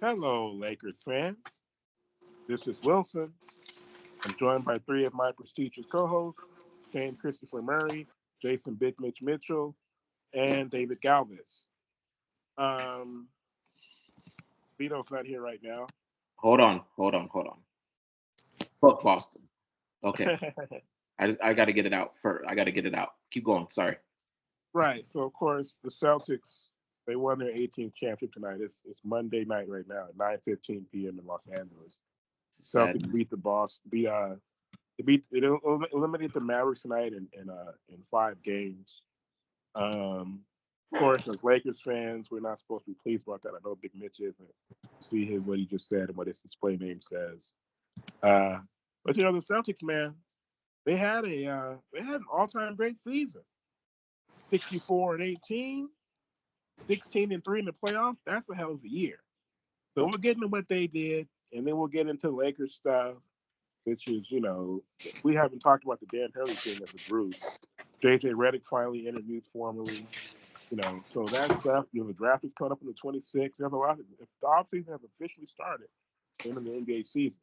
Hello, Lakers fans. This is Wilson. I'm joined by three of my prestigious co-hosts, Shane Christopher Murray, Jason Big Mitch Mitchell, and David Galvis. Um, Vito's not here right now. Hold on. Fuck Boston. Okay, I got to get it out first. I got to get it out. Keep going. Sorry. Right. So, of course, the Celtics, they won their 18th championship tonight. It's Monday night right now at 9:15 p.m. in Los Angeles. Sad. Celtics beat the boss, it eliminated the Mavericks tonight in 5 games. Of course, as Lakers fans, we're not supposed to be pleased about that. I know Big Mitch isn't. See what he just said and what his display name says. But the Celtics, man, they had an all-time great season. 64-18, 16-3 in the playoffs. That's a hell of a year. So we'll get into what they did, and then we'll get into Lakers stuff, which is, we haven't talked about the Dan Hurley thing as a group. JJ Redick finally interviewed formally. So that stuff, the draft is coming up on the 26th. There's a lot if the offseason has officially started in the NBA season.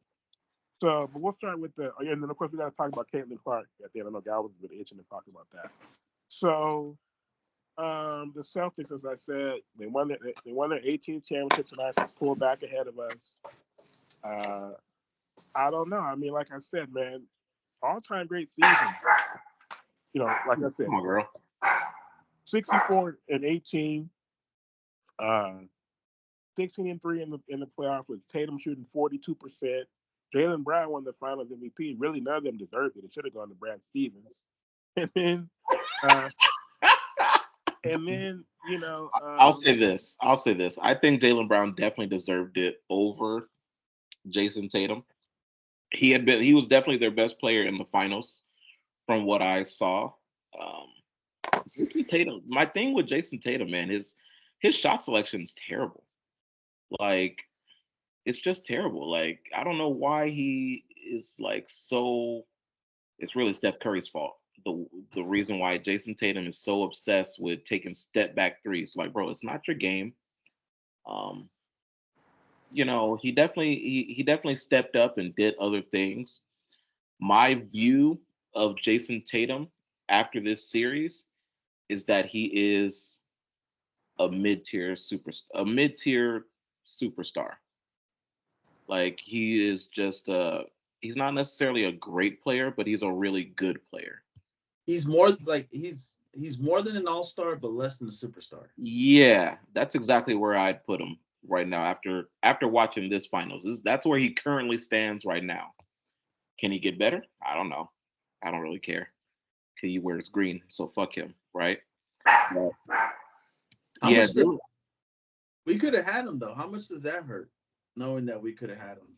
So, but we'll start with and then of course we got to talk about Caitlin Clark at the end. I know Gal was a bit itching to talk about that. So, the Celtics, as I said, they won their 18th championship tonight. Pulled back ahead of us. I don't know. I mean, like I said, man, all-time great season. Like I said, Come on, girl. 64-18, 16-3 in the playoffs with Tatum shooting 42%. Jaylen Brown won the Finals MVP. Really, none of them deserved it. It should have gone to Brad Stevens. And then, uh, I'll say this. I think Jaylen Brown definitely deserved it over Jason Tatum. He was definitely their best player in the finals, from what I saw. Jason Tatum. My thing with Jason Tatum, man, his shot selection is terrible. Like, it's just terrible. Like, I don't know why he is like so. It's really Steph Curry's fault. The reason why Jason Tatum is so obsessed with taking step back threes, like, bro, it's not your game. Um, he definitely stepped up and did other things. My view of Jason Tatum after this series is that he is a mid-tier superstar. Like, he is just he's not necessarily a great player, but he's a really good player. He's more than an all-star, but less than a superstar. Yeah, that's exactly where I'd put him right now after watching this finals. That's where he currently stands right now. Can he get better? I don't know. I don't really care. He wears green, so fuck him, right? But, How yeah, much we could have had him though? How much does that hurt? Knowing that we could have had him.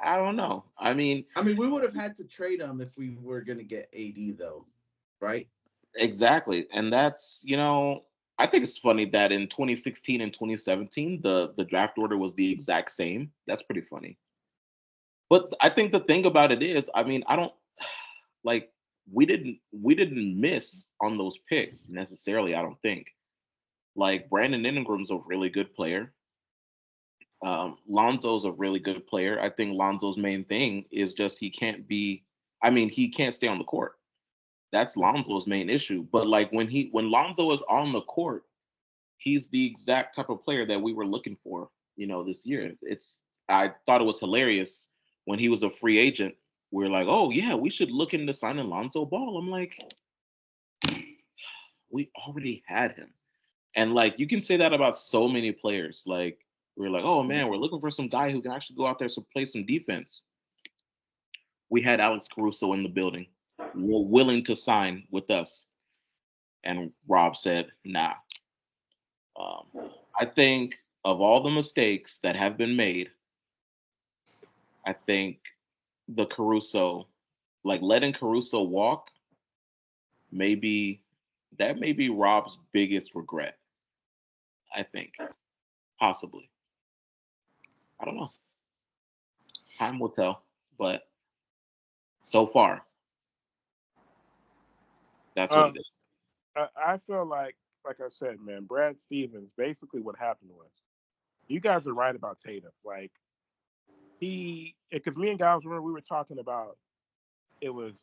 I don't know. I mean, we would have had to trade him if we were gonna get AD though, right? exactly, and that's I think it's funny that in 2016 and 2017 the draft order was the exact same. That's pretty funny. But I think the thing about it is, I don't like we didn't miss on those picks necessarily. I don't think. Like, Brandon Ingram's a really good player. Lonzo's a really good player. I think Lonzo's main thing is just he can't stay on the court. That's Lonzo's main issue. But like, when Lonzo is on the court, he's the exact type of player that we were looking for, this year. I thought it was hilarious when he was a free agent. We are like, oh yeah, we should look into signing Lonzo Ball. I'm like, we already had him. And like, you can say that about so many players. Like, we're like, oh man, we're looking for some guy who can actually go out there and play some defense. We had Alex Caruso in the building. We're willing to sign with us. And Rob said, nah. I think of all the mistakes that have been made, I think the Caruso, like letting Caruso walk, maybe that may be Rob's biggest regret. I think, possibly. I don't know. Time will tell, but so far, that's what um, it is. I feel like I said, man, Brad Stevens. Basically, what happened was You guys are right about Tatum. Like because me and guys remember we were talking about it was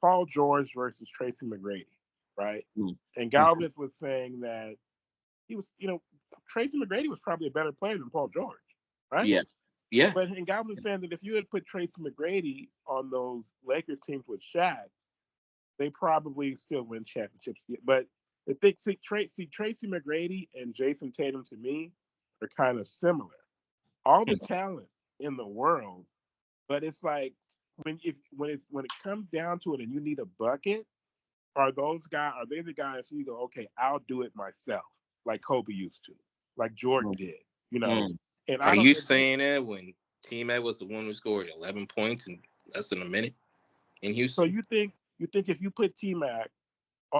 Paul George versus Tracy McGrady, right? And Galvez was saying that he was, Tracy McGrady was probably a better player than Paul George, right? Yeah. Yeah. But and Galvez was saying that if you had put Tracy McGrady on those Lakers teams with Shaq, they probably still win championships. But the thing, Tracy McGrady and Jason Tatum to me are kind of similar. All the talent in the world, but it's like when it comes down to it and you need a bucket, are they the guys who you go, okay, I'll do it myself, like Kobe used to, like Jordan did, And Are you saying that when T-Mac was the one who scored 11 points in less than a minute in Houston? So you think if you put T-Mac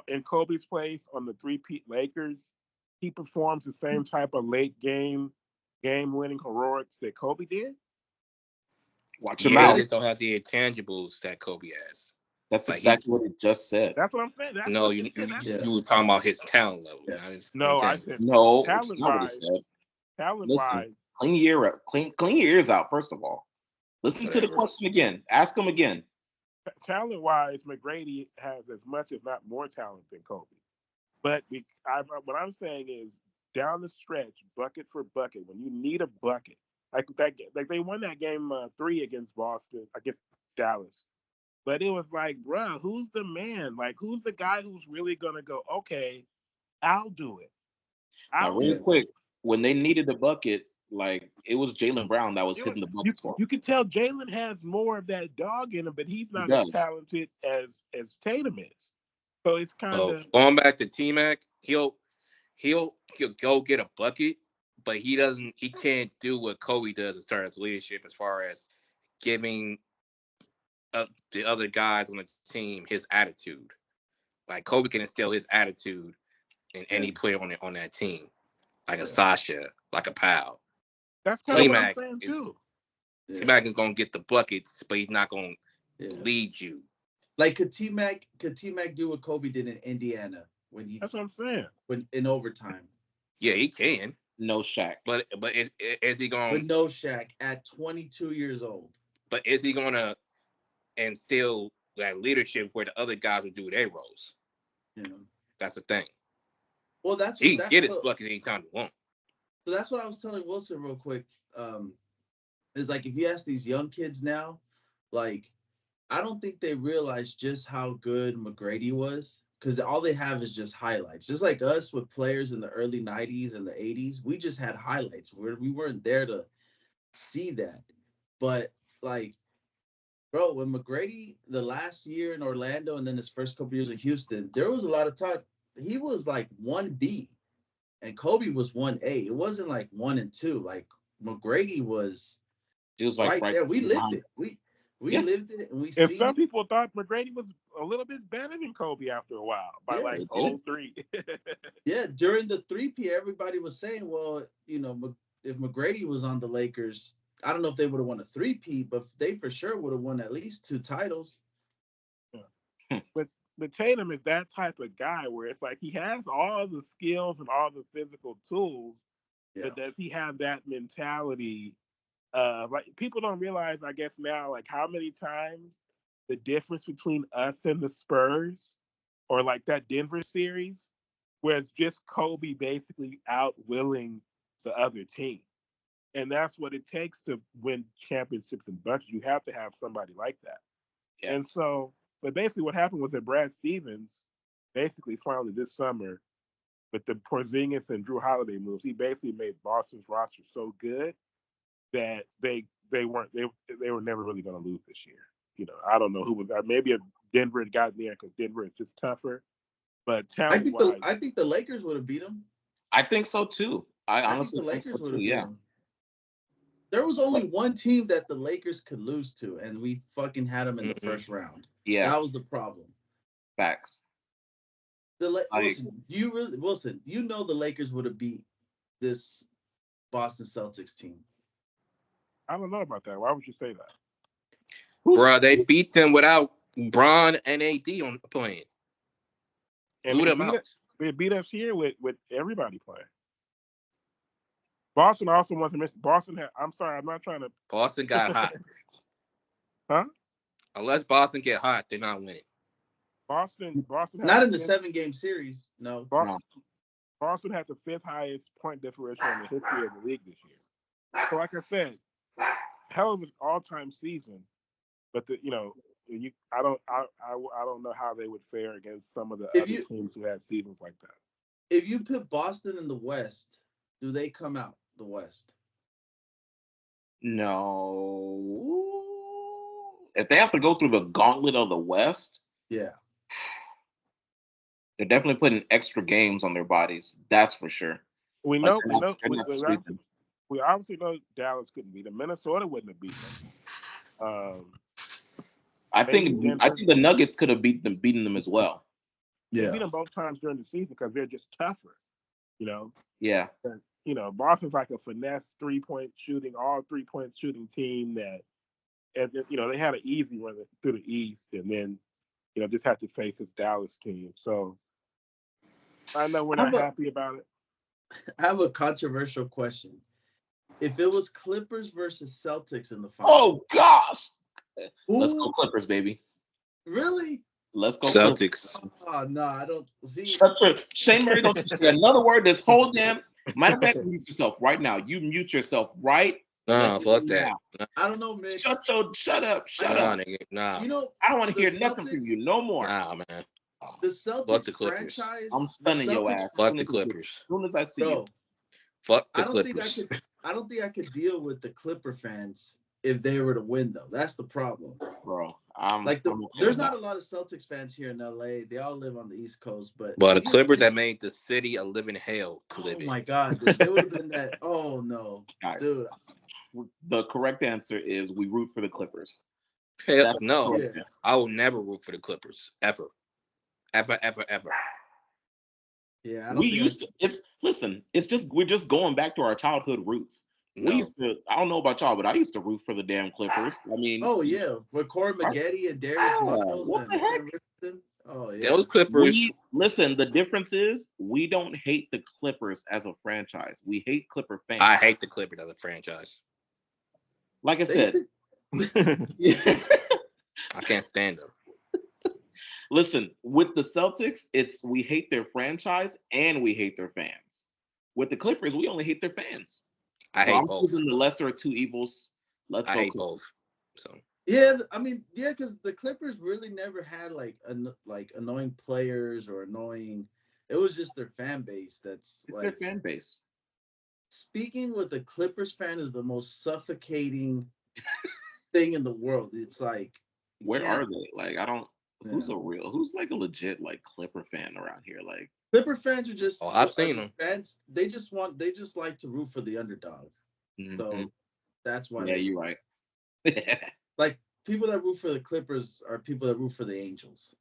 in Kobe's place on the three-peat Lakers, he performs the same type of late game-winning heroics that Kobe did? Watch him out. They just don't have the intangibles that Kobe has. That's like exactly what it just said. That's what I'm saying. You were talking about his talent level. Yeah. Not his no, I said no. Talent-wise, clean your ears out. First of all, listen to the question again. Ask him again. Talent-wise, McGrady has as much, if not more, talent than Kobe. But what I'm saying is, down the stretch, bucket for bucket, when you need a bucket, like they won that game 3 against Boston, against Dallas. But it was like, bruh, who's the man? Like, who's the guy who's really gonna go? Okay, I'll do it. Really quick, when they needed a bucket, like it was Jaylen Brown that was hitting the buckets for him. You can tell Jaylen has more of that dog in him, but he's not as talented as Tatum is. So it's kind of going back to T-Mac. He'll go get a bucket, but he can't do what Kobe does as far as leadership, as far as giving the other guys on the team his attitude. Like Kobe can instill his attitude in any player on that team, like a Sasha, like a Powell. That's kind of what I'm saying too. T-Mac is gonna get the buckets, but he's not gonna lead you. Like could T-Mac do what Kobe did in Indiana That's what I'm saying. When in overtime? Yeah, he can. No Shaq. But is he going? With no Shaq at 22 years old. But is he gonna instill that leadership where the other guys would do their roles? That's the thing. Well, he can get his bucket anytime he wants. So that's what I was telling Wilson real quick. Is like if you ask these young kids now, like I don't think they realize just how good McGrady was, because all they have is just highlights. Just like us with players in the early 90s and the 80s, we just had highlights where we weren't there to see that. But like, bro, when McGrady the last year in Orlando and then his first couple years in Houston, there was a lot of talk. He was like 1B and Kobe was 1A. It wasn't like 1 and 2. Like McGrady was. It was like right there. We lived it. We lived it, and And some people thought McGrady was a little bit better than Kobe after a while by like 03. Yeah, during the 3P, everybody was saying, well, if McGrady was on the Lakers, I don't know if they would have won a 3P, but they for sure would have won at least 2 titles. Yeah. But Tatum is that type of guy where it's like he has all the skills and all the physical tools, but does he have that mentality? Like people don't realize, I guess now, like how many times the difference between us and the Spurs, or like that Denver series, where it's just Kobe basically outwilling the other team, and that's what it takes to win championships and buckets. You have to have somebody like that. Yeah. And so, but basically, what happened was that Brad Stevens, basically, finally this summer, with the Porzingis and Drew Holiday moves, he basically made Boston's roster so good that they were never really going to lose this year. I don't know who was. Maybe if Denver had gotten there because Denver is just tougher. But I think the Lakers would have beat them. I think so too. I honestly think so too. Yeah. There was only one team that the Lakers could lose to, and we fucking had them in the first round. Yeah, that was the problem. Facts. Wilson, the Lakers would have beat this Boston Celtics team. I don't know about that. Why would you say that? Bro, they beat them without Bron and AD on playing. And they beat us here with everybody playing. Boston also wants to mention. Boston had. I'm sorry, I'm not trying to. Boston got hot. Huh? Unless Boston get hot, they're not winning. Boston had Not in the 7-game series. No. Boston had the 5th highest point differential in the history of the league this year. So, like I said, hell of an all-time season. But I don't know how they would fare against some of the other teams who had seasons like that. If you put Boston in the West, do they come out the West? No. If they have to go through the gauntlet of the West, yeah, they're definitely putting extra games on their bodies. That's for sure. We obviously know Dallas couldn't beat them. Minnesota wouldn't have beaten them. I think the Nuggets could have beaten them as well. They beat them both times during the season because they're just tougher. Yeah. But, Boston's like a finesse 3-point shooting, all 3-point shooting team that, and they had an easy run through the East, and then just had to face this Dallas team. So I know we're not happy about it. I have a controversial question. If it was Clippers versus Celtics in the finals. Oh gosh. Let's go Clippers, baby. Really? Let's go Celtics. Clippers. Oh no, I don't see. Shane Murray, don't you say another word this whole damn. Matter of fact, mute yourself right now. You mute yourself right. Nah, fuck that. Now. I don't know, man. Shut up. Shut up. Nigga. Nah. I don't want to hear nothing from you no more. Nah, man. The Celtics fuck the Clippers. franchise. I'm stunning your ass. Fuck the Clippers. As soon as I see you. Fuck the Clippers. I don't think I could deal with the Clipper fans if they were to win, though. That's the problem, bro. There's not a lot of Celtics fans here in LA. They all live on the East Coast, but the Clippers that made the city a living hell to live in. Oh my God, dude, they would have been that. Oh no, guys, dude. The correct answer is we root for the Clippers. Hell no, I will never root for the Clippers ever. Yeah, it's just we're just going back to our childhood roots. No. We used to, I don't know about y'all, but I used to root for the damn Clippers. I mean, oh yeah, with Corey Maggette and Darius Miles what the heck? Richardson. Oh yeah, those Clippers. Listen, the difference is we don't hate the Clippers as a franchise. We hate Clipper fans. I hate the Clippers as a franchise. Like I said, yeah. I can't stand them. Listen, with the Celtics, we hate their franchise and we hate their fans. With the Clippers, we only hate their fans. I'm choosing the lesser of two evils. I hate both. So yeah, I mean, yeah, because the Clippers really never had like annoying players or annoying. It was just their fan base. It's their fan base. Speaking with the Clippers fan is the most suffocating thing in the world. It's like, where are they? Like, I don't. Who's like a legit like Clipper fan around here? Like Clipper fans are just. Oh, I've seen them. Fans, they just like to root for the underdog. Mm-hmm. So that's why. Yeah, you're right. Like people that root for the Clippers are people that root for the Angels.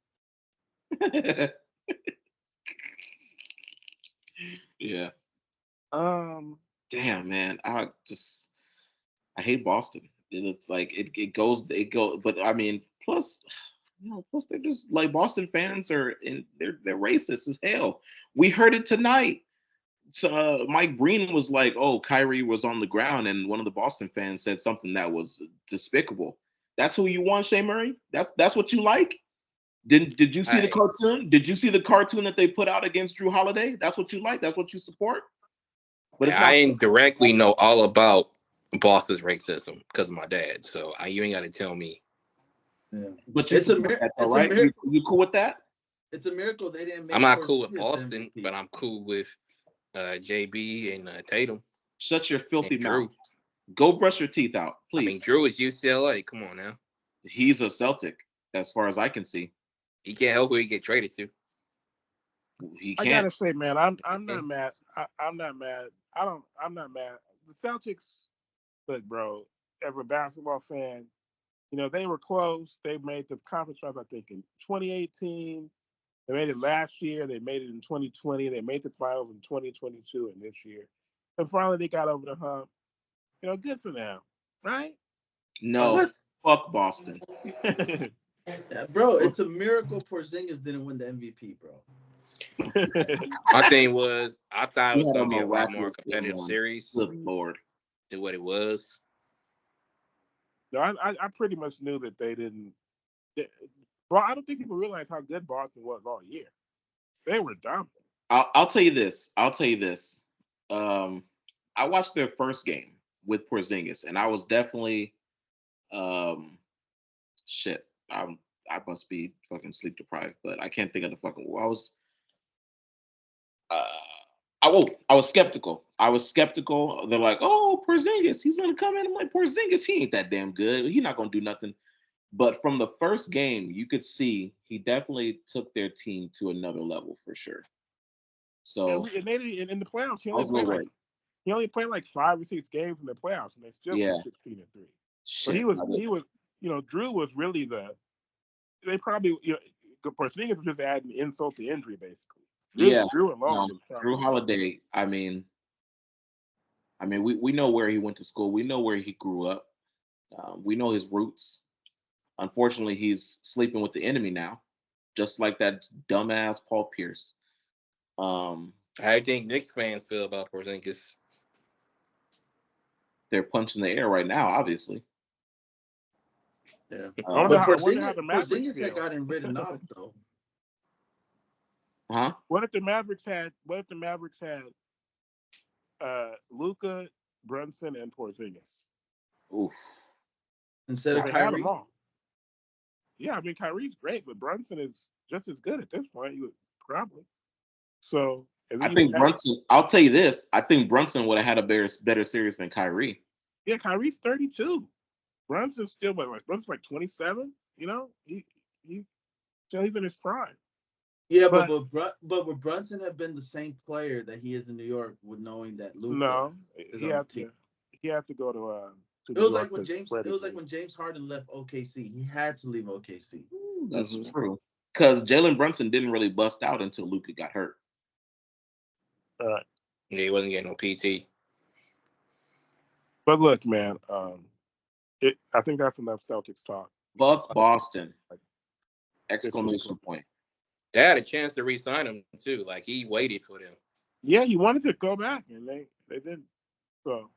Yeah. Damn, man. I hate Boston. It's like it goes, but I mean, plus they're just like Boston fans they're racist as hell. We heard it tonight. So Mike Breen was like, "Oh, Kyrie was on the ground," and one of the Boston fans said something that was despicable. That's who you want, Shea Murray? That's what you like? Did you see the cartoon? Did you see the cartoon that they put out against Drew Holiday? That's what you like? That's what you support? But I indirectly know all about Boston's racism because of my dad. So you ain't got to tell me. Yeah, but it's a miracle, right? You cool with that? It's a miracle they didn't. I'm not cool with Boston, but I'm cool with JB and Tatum. Shut your filthy mouth. Go brush your teeth out, please. I mean, Drew is UCLA. Come on now. He's a Celtic, as far as I can see. He can't help who he get traded to. He can't. I gotta say, man, I'm not mad. I'm not mad. I'm not mad. The Celtics, look, bro. As a basketball fan, they were close. They made the conference finals, I think, in 2018. They made it last year. They made it in 2020. They made the finals in 2022 and this year. And finally, they got over the hump. Good for them, right? No, fuck Boston. Yeah, bro, it's a miracle Porzingis didn't win the MVP, bro. My thing was, I thought it was going to be a lot more miraculous competitive game, series Good Lord. than what it was. No, I pretty much knew that they didn't. Bro, I don't think people realize how good Boston was all year. They were dominant. I'll tell you this. I watched their first game with Porzingis, and I was definitely shit. I must be fucking sleep deprived, but I can't think of the fucking. I was uh, I was skeptical. They're like, oh, Porzingis, he's gonna come in. I'm like, Porzingis, he ain't that damn good. He's not gonna do nothing. But from the first game, you could see he definitely took their team to another level for sure. So And they didn't, in the playoffs, I was no way. he only played like 5 or 6 games in the playoffs, and they still went 16-3. So Shit, he was, Drew was really they probably, Porzingis was just adding insult to injury, basically. Drew alone was probably Drew Holiday. I mean, we know where he went to school. We know where he grew up. We know his roots. Unfortunately, he's sleeping with the enemy now, just like that dumbass Paul Pierce. How do you think Knicks fans feel about Porzingis? They're punching the air right now, obviously. Yeah. I wonder how the Mavericks Porzingis feel. had gotten written off though. Huh? What if the Mavericks had Luka, Brunson, and Porzingis? Oof. Instead of They had them Kyrie. all. Yeah, I mean Kyrie's great, but Brunson is just as good at this point. You would probably. So I think Brunson. I'll tell you this. I think Brunson would have had a better series than Kyrie. Yeah, Kyrie's 32. Brunson's still Brunson's like 27. You know, he's in his prime. Yeah, but would Brunson have been the same player that he is in New York with knowing that Luka? No, is he on had the team? He had to go to It was like when James Harden left OKC. He had to leave OKC. That's true. Because Jalen Brunson didn't really bust out until Luka got hurt. All right. Yeah, he wasn't getting no PT. But look, man, I think that's enough Celtics talk. Fuck Boston! Exclamation point. They had a chance to re-sign him too. Like he waited for them. Yeah, he wanted to go back, and they didn't. So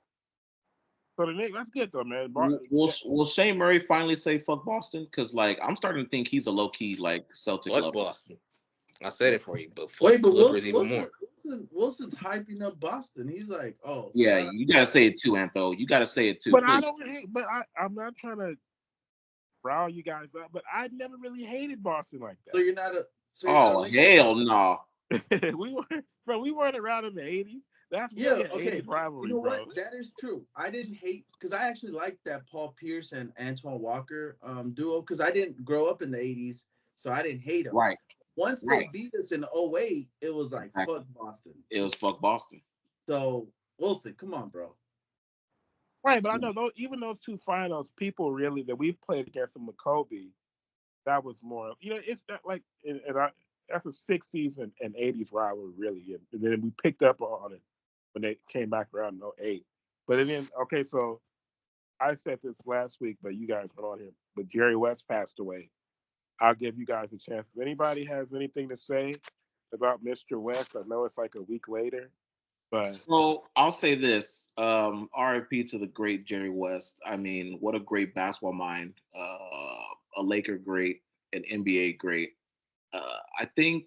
that's good though, man. Will Shane Murray finally say fuck Boston? Because like I'm starting to think he's a low key like Celtic Fuck lover. Boston. I said it for you, but fuck Clippers even more. Wilson's hyping up Boston. He's like, oh yeah, you gotta say it too, Antho. You gotta say it too. But please. I don't hate. But I'm not trying to rile you guys up. But I never really hated Boston like that. So you're not a. Hell no. we weren't around in the 80s. That's really an 80s rivalry, you know bro. What? That is true. I didn't hate because I actually liked that Paul Pierce and Antoine Walker duo because I didn't grow up in the 80s, so I didn't hate them. Right. Once they beat us in 2008, it was like fuck Boston. It was fuck Boston. So Wilson, come on, bro. Right, but I know even those two finals, people really that we've played against them with Kobe, that was more. It's that like that's a 60s and 80s rivalry, really. And then we picked up on it when they came back around in 2008. But then, okay, so I said this last week, but you guys went on here. But Jerry West passed away. I'll give you guys a chance. If anybody has anything to say about Mr. West, I know it's like a week later. But so I'll say this: RIP to the great Jerry West. I mean, what a great basketball mind, a Laker great, an NBA great. I think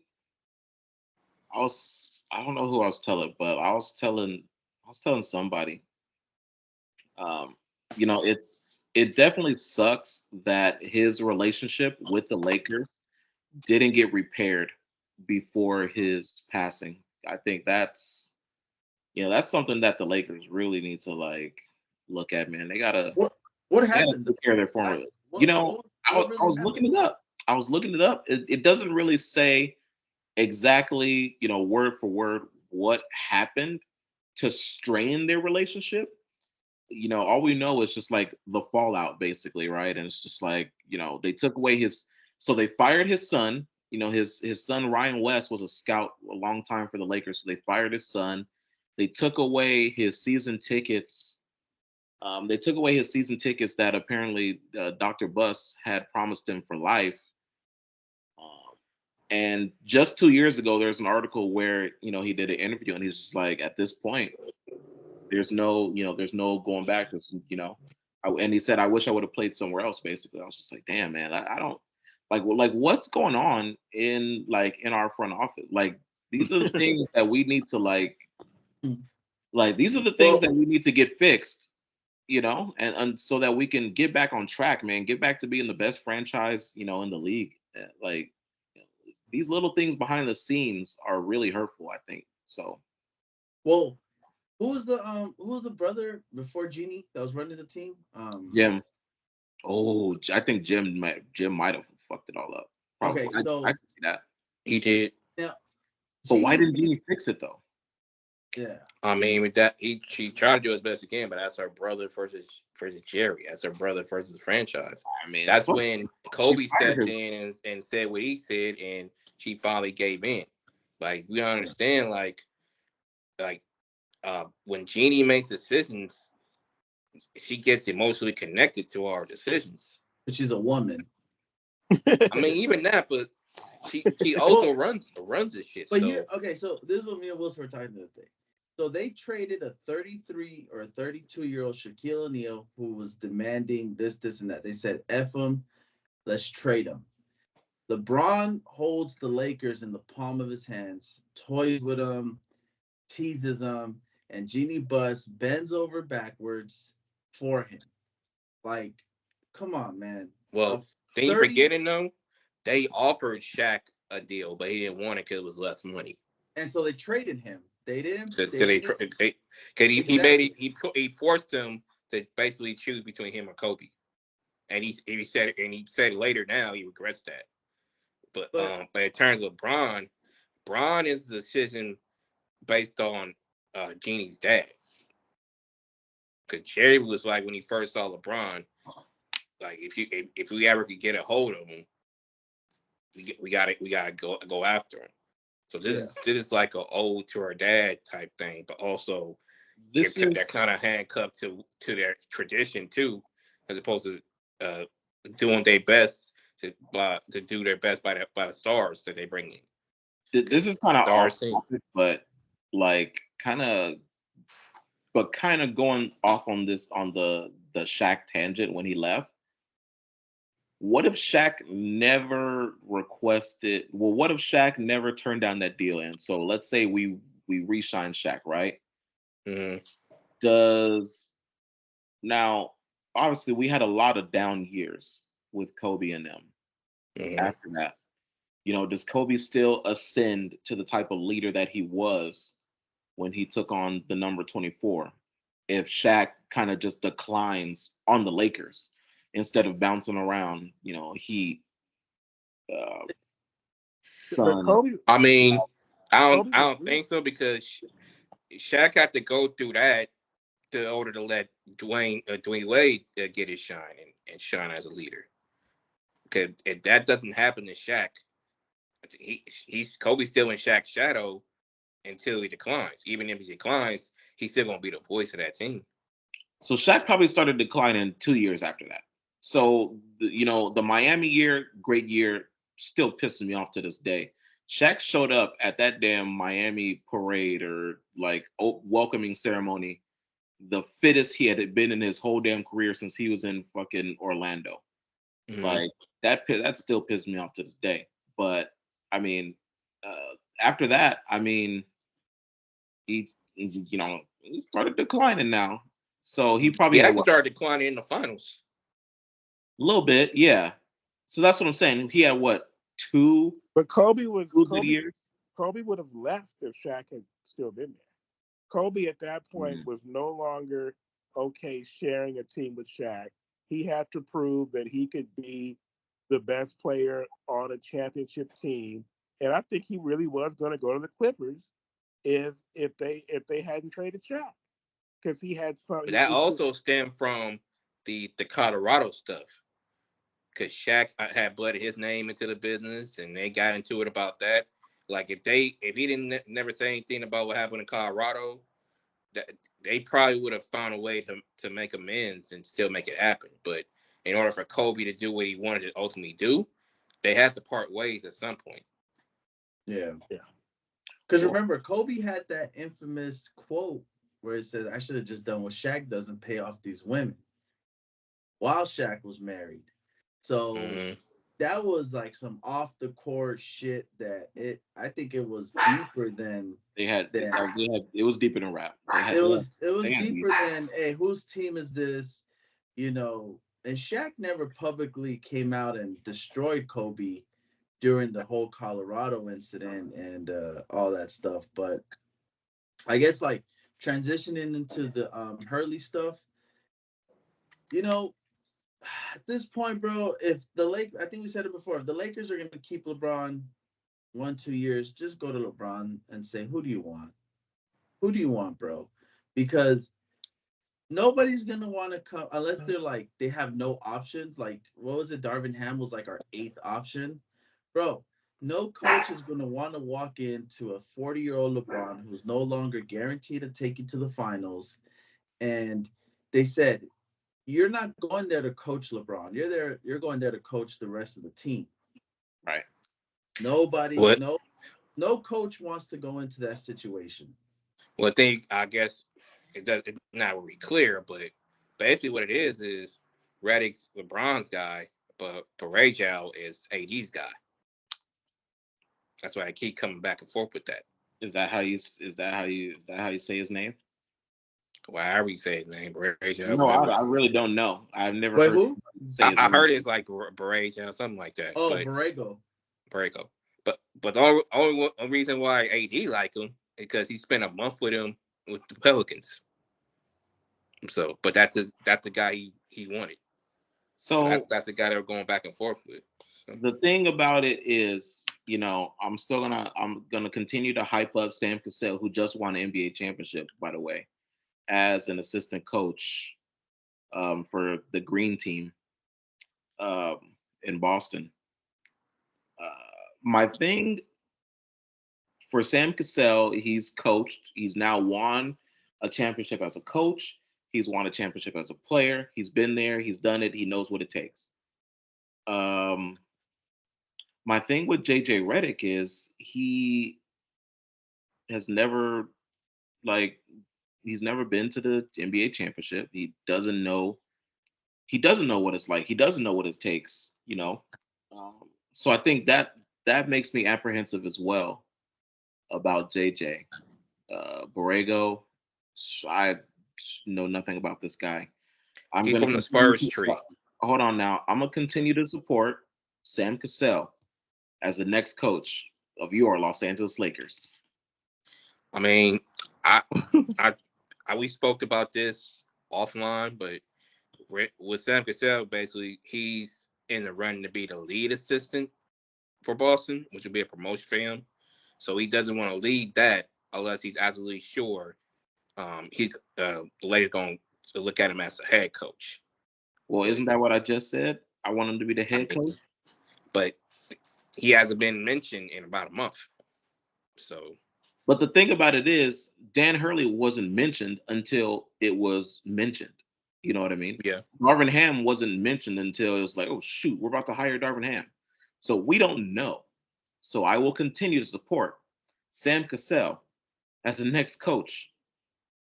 I don't know who I was telling, but I was telling somebody. It definitely sucks that his relationship with the Lakers didn't get repaired before his passing. I think that's something that the Lakers really need to like look at, man. They gotta what happened? Take care of their former. I was looking it up. It doesn't really say exactly, word for word what happened to strain their relationship. All we know is just like the fallout, basically, right? And it's just like, they took away so they fired his son. His son Ryan West was a scout a long time for the Lakers, so they fired his son. They took away his season tickets. That apparently Dr. Buss had promised him for life. And just 2 years ago, there's an article where he did an interview, and he's just like, at this point, there's no going back. And he said, I wish I would have played somewhere else. Basically, I was just like, damn, man, I don't like what's going on in our front office. Like, these are the things that we need to these are the things that we need to get fixed, and so that we can get back on track, man, get back to being the best franchise, in the league. Like, these little things behind the scenes are really hurtful, I think. So, well, who was the brother before Jeannie that was running the team? Jim. Oh, I think Jim might have fucked it all up. Probably. Okay, so I can see that. He did. Yeah. But why didn't Jeannie fix it though? Yeah. I mean, with that, she tried to do as best he can, but that's her brother versus Jerry. That's her brother versus franchise. I mean, that's when Kobe stepped in and said what he said, and she finally gave in. Like, we understand, when Jeannie makes decisions, she gets emotionally connected to our decisions. But she's a woman. I mean, even that, but she also runs this shit. But here, okay, so this is what me and Wilson were talking the other day. So they traded a 33 or 32-year-old Shaquille O'Neal who was demanding this, and that. They said, F him, let's trade him. LeBron holds the Lakers in the palm of his hands, toys with them, teases them, and Jeannie Buss bends over backwards for him. Like, come on, man. Well, then you forgetting though, they offered Shaq a deal, but he didn't want it because it was less money. And so they traded him. They didn't. He forced him to basically choose between him or Kobe, and he said later now he regrets that. But in terms of Bron is the decision based on Jeannie's dad. Because Jerry was like, when he first saw LeBron, like, if we ever could get a hold of him, we gotta go after him. So this is like an ode to her dad type thing, but also they're kind of handcuffed to their tradition too, as opposed to doing their best to do their best by the stars that they bring in. This is kind of off topic, but kind of going off on the Shaq tangent when he left. What if Shaq never requested? Well, what if Shaq never turned down that deal? And so let's say we re-sign Shaq, right? Mm-hmm. Now, obviously, we had a lot of down years with Kobe and them. Mm-hmm. After that, does Kobe still ascend to the type of leader that he was when he took on the number 24? If Shaq kind of just declines on the Lakers instead of bouncing around, Heat. I mean, I don't think so, because Shaq had to go through that in order to let Dwayne Wade get his shine and shine as a leader. Because if that doesn't happen to Shaq, he's Kobe's still in Shaq's shadow until he declines. Even if he declines, he's still gonna be the voice of that team. So Shaq probably started declining 2 years after that. So the Miami year, great year, still pissing me off to this day. Shaq showed up at that damn Miami parade or welcoming ceremony, the fittest he had been in his whole damn career since he was in fucking Orlando. Mm-hmm. That still pisses me off to this day. But I mean, after that, I mean, he started declining now. So he probably actually started declining in the finals. A little bit, yeah. So that's what I'm saying. He had two? But Kobe would have left if Shaq had still been there. Kobe at that point was no longer okay sharing a team with Shaq. He had to prove that he could be the best player on a championship team, and I think he really was going to go to the Clippers if they hadn't traded Shaq, because he had some. But that also stemmed from the Colorado stuff, because Shaq had blooded his name into the business, and they got into it about that. Like, if he didn't never say anything about what happened in Colorado, they probably would have found a way to make amends and still make it happen. But in order for Kobe to do what he wanted to ultimately do, they had to part ways at some point. Yeah. Yeah. Because remember, Kobe had that infamous quote where it said, "I should have just done what Shaq does and pay off these women," while Shaq was married. So that was like some off the court shit I think it was deeper than it was deeper than rap. It was deeper than, hey, whose team is this? You know, and Shaq never publicly came out and destroyed Kobe during the whole Colorado incident and all that stuff. But I guess like transitioning into the Hurley stuff, you know, at this point, bro, if I think we said it before, if the Lakers are gonna keep LeBron 1-2 years, just go to LeBron and say, who do you want? Who do you want, bro? Because nobody's gonna want to come unless they're like they have no options. Like, what was it? Darvin Ham was like our 8th option, bro. No coach is gonna want to walk into a 40-year-old LeBron who's no longer guaranteed to take you to the finals. And they said, you're not going there to coach LeBron. You're going there to coach the rest of the team. Right. No coach wants to go into that situation. Well, I guess it's not really clear, but basically what it is Redick's LeBron's guy, but Barrejo is AD's guy. That's why I keep coming back and forth with that. Is that how you say his name? Well, however you say his name, Barrejo. No, I really don't know. I've never Wait, heard who? I heard it's like Barrejo, something like that. Oh, Borrego. But the only reason why AD like him is because he spent a month with him with the Pelicans. So, but that's the guy he wanted. So that's the guy they were going back and forth with. So. The thing about it is, you know, I'm gonna continue to hype up Sam Cassell, who just won an NBA championship, by the way, as an assistant coach for the Green Team in Boston. My thing for Sam Cassell, he's coached. He's now won a championship as a coach. He's won a championship as a player. He's been there. He's done it. He knows what it takes. My thing with JJ Redick is he has never he's never been to the NBA championship. He doesn't know what it's like. He doesn't know what it takes, you know. So I think that makes me apprehensive as well about JJ. Borrego, I know nothing about this guy. He's from the Spurs tree. Hold on now. I'm gonna continue to support Sam Cassell as the next coach of your Los Angeles Lakers. I mean, we spoke about this offline, but with Sam Cassell, basically, he's in the run to be the lead assistant for Boston, which would be a promotion for him. So he doesn't want to lead that unless he's absolutely sure the Lakers going to look at him as a head coach. Well, isn't that what I just said? I want him to be the head coach. But he hasn't been mentioned in about a month. So. But the thing about it is, Dan Hurley wasn't mentioned until it was mentioned. You know what I mean? Yeah. Darvin Ham wasn't mentioned until it was like, oh, shoot, we're about to hire Darvin Ham. So we don't know. So I will continue to support Sam Cassell as the next coach,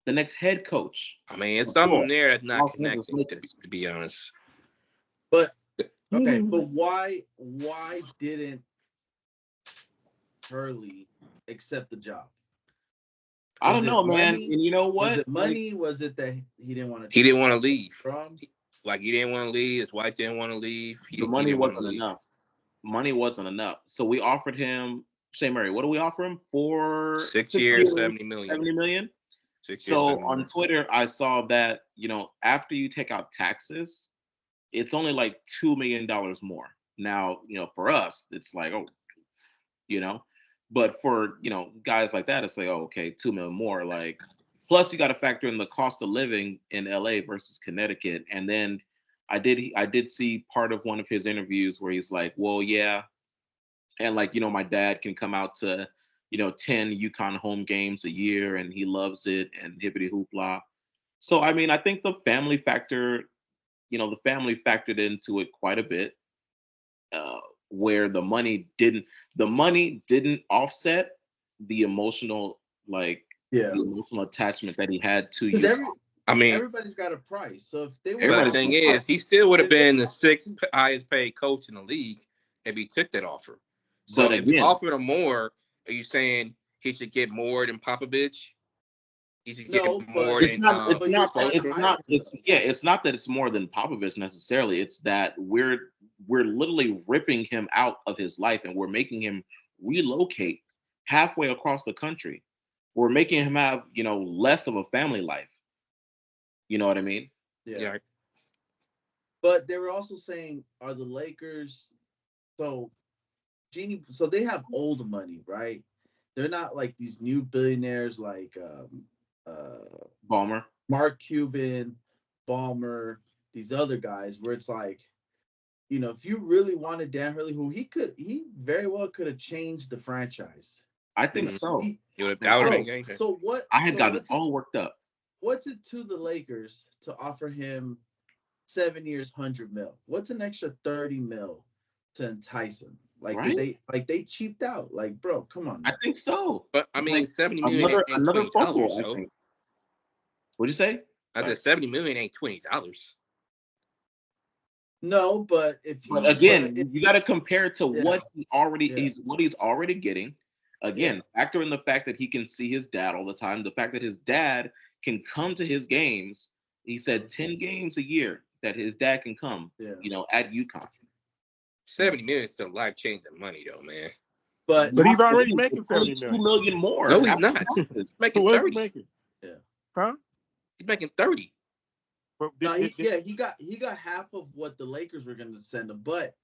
the next head coach. I mean, it's something there that's not connecting, to be honest. But, okay, but why didn't Hurley accept the job? I don't know, man. And you know what? Was it money? Was it that he didn't want to? He didn't want to leave. Like, he didn't want to leave. His wife didn't want to leave. The money wasn't enough. Money wasn't enough. So we offered him, Shea Murray, what do we offer him? For 6 years, 70 million. 70 million? 6 years, so on Twitter, I saw that, you know, after you take out taxes, it's only like $2 million more. Now, you know, for us, it's like, oh, you know, but for, you know, guys like that, it's like, oh, okay, 2 million more. Like, plus you got to factor in the cost of living in LA versus Connecticut. And then I did see part of one of his interviews where he's like, well, yeah. And like, you know, my dad can come out to, you know, 10 UConn home games a year and he loves it and hippity hoopla. So, I mean, I think the family factor, you know, the family factored into it quite a bit. where the money didn't offset the emotional the emotional attachment that he had to you. Everybody's got a price. So if they were, but the thing is, he still would have been the sixth highest paid coach in the league if he took that offer. So but if you offered him more, are you saying he should get more than Popovich? He should get more it's than not it's not that it's more than Popovich necessarily. It's that we're literally ripping him out of his life and we're making him relocate halfway across the country. We're making him have, less of a family life. You know what I mean? Yeah. But they were also saying, are the Lakers so they have old money, right? They're not like these new billionaires like Ballmer, Mark Cuban, Ballmer, these other guys, where it's like, if you really wanted Dan Hurley, who he very well could have changed the franchise. I think so. So what? I had gotten all worked up. What's it to the Lakers to offer him 7 years, $100 million? What's an extra $30 million to entice him? Like, right? they cheaped out. Like, bro, come on. Man. I think so. But I mean, $70 million ain't $20. I think. What'd you say? I said $70 million ain't $20. No, but you got to compare to what he's already getting. Again, factor in the fact that he can see his dad all the time. The fact that his dad can come to his games. He said 10 games a year that his dad can come. At UConn. $70 million is still life-changing money, though, man. But he's already making $70 million. $2 million more. No, he's not. He's making 30. Yeah. Huh? He's making 30. But he got half of what the Lakers were going to send him. But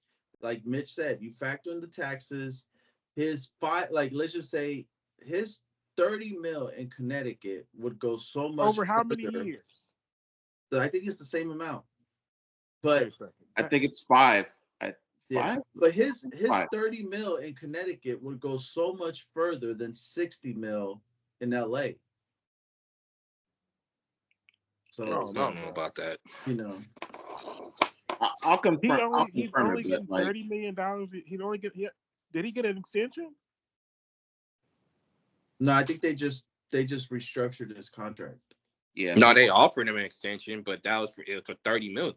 like Mitch said, you factor in the taxes. His let's just say his $30 million in Connecticut would go so much over how many years? I think it's the same amount. But I think it's 5. Yeah, but his $30 million in Connecticut would go so much further than $60 million in LA. So I don't know about that. I'll confirm. He's only getting $30 million. Did he get an extension? No, I think they just restructured his contract. Yeah. No, they offered him an extension, but that was for $30 million.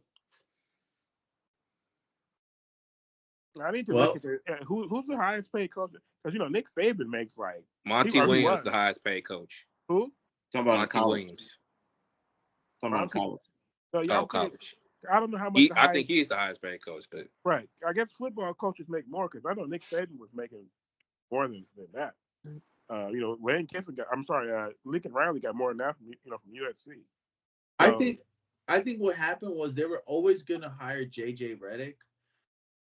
I need to look at who's the highest paid coach? Because Nick Saban makes like Monty Williams, the highest paid coach. Who? Talking about Monty Williams. Talking about college. No, college. I don't know how much. I think he's the highest paid coach, but right. I guess football coaches make more because I know Nick Saban was making more than that. Lane Kiffin Lincoln Riley got more than that from USC. So, I think what happened was they were always going to hire JJ Redick,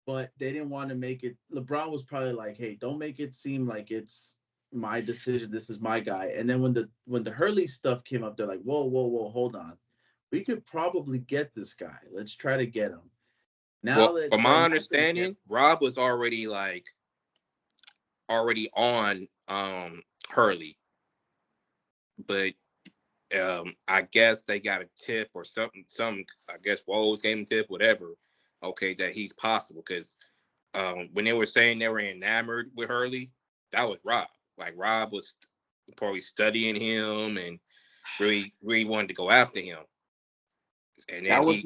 but they didn't want to make it. LeBron was probably like, "Hey, don't make it seem like it's my decision. This is my guy." And then when the Hurley stuff came up, they're like, "Whoa, hold on. We could probably get this guy. Let's try to get him." Now, from my understanding, Rob was already on Hurley, but I guess they got a tip or something. I guess Woj gave him a tip, whatever. Okay, that he's possible because when they were saying they were enamored with Hurley, that was Rob. Like Rob was probably studying him and really wanted to go after him. And that was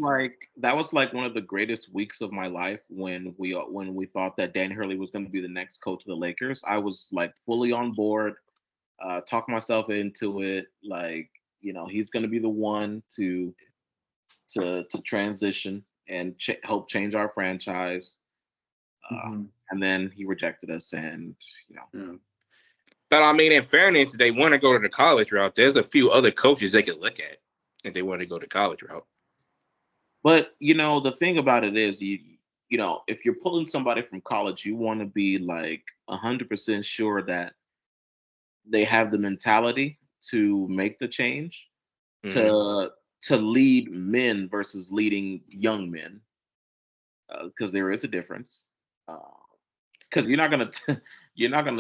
like one of the greatest weeks of my life when we thought that Dan Hurley was going to be the next coach of the Lakers. I was like fully on board, talked myself into it. Like he's going to be the one to transition and help change our franchise. And then he rejected us, and But I mean, in fairness, they want to go to the college route. There's a few other coaches they could look at if they want to go the college route. But the thing about it is, if you're pulling somebody from college, you want to be like 100% sure that they have the mentality to make the change, to lead men versus leading young men, because there is a difference. Because you're not gonna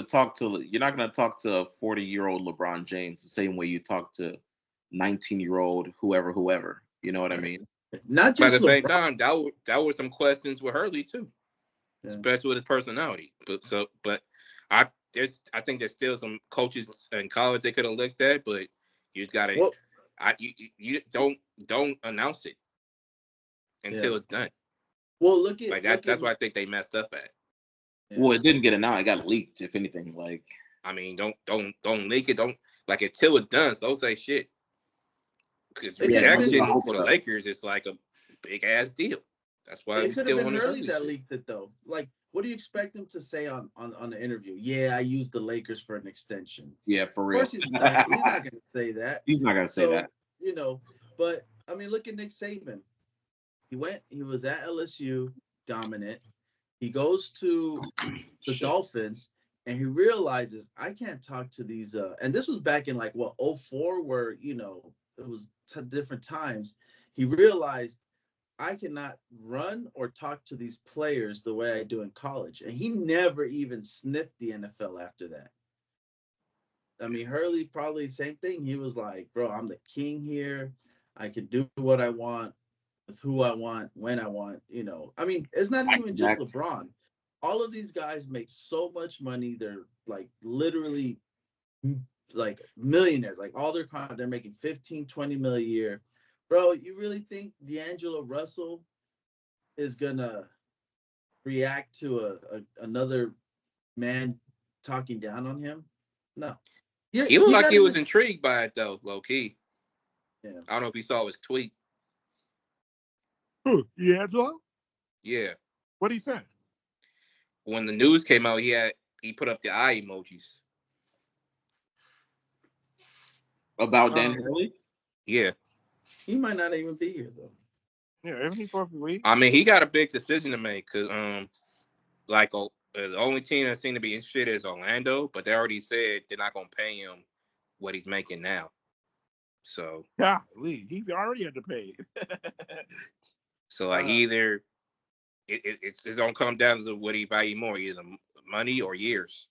talk to a 40-year-old LeBron James the same way you talk to 19-year-old whoever. You know what I mean? Not just at the same time, that was some questions with Hurley too. especially with his personality. But I think there's still some coaches in college they could have looked at, but you just gotta. Well, You don't announce it until it's done. Well, look at Like that. That's what I think they messed up at. Well, it didn't get announced. It got leaked. If anything, like I mean, don't leak it. Don't like until it's done. So don't say shit. Because rejection for the Lakers is like a big ass deal. That's why it we could have still been on this Hurley ugly that shit. leaked it though. Like, what do you expect him to say on the interview? Yeah, I used the Lakers for an extension. Yeah, for real. Of course he's not going to say that. He's not going to say that. You know, but I mean, look at Nick Saban. He was at LSU, dominant. He goes to the Dolphins, and he realizes I can't talk to these. And this was back in like what 04, where it was different times. He realized I cannot run or talk to these players the way I do in college, and he never even sniffed the NFL after that. I mean, Hurley probably same thing. He was like, "Bro, I'm the king here. I can do what I want with who I want when I want." I mean, it's not even just LeBron. All of these guys make so much money. They're like literally like millionaires. Like all their content, they're making 15, 20 mil a year. Bro, you really think D'Angelo Russell is gonna react to another man talking down on him? No. He looked like he was intrigued by it though, low key. Yeah. I don't know if he saw his tweet. Who? D'Angelo? Yeah. What did he say? When the news came out, he put up the eye emojis. About Dan Hurley? Yeah. He might not even be here though. Yeah, isn't he supposed to leave? I mean, he got a big decision to make because the only team that seemed to be interested is Orlando, but they already said they're not gonna pay him what he's making now. So he's already underpaid. So like either it's gonna come down to what he value more, either money or years.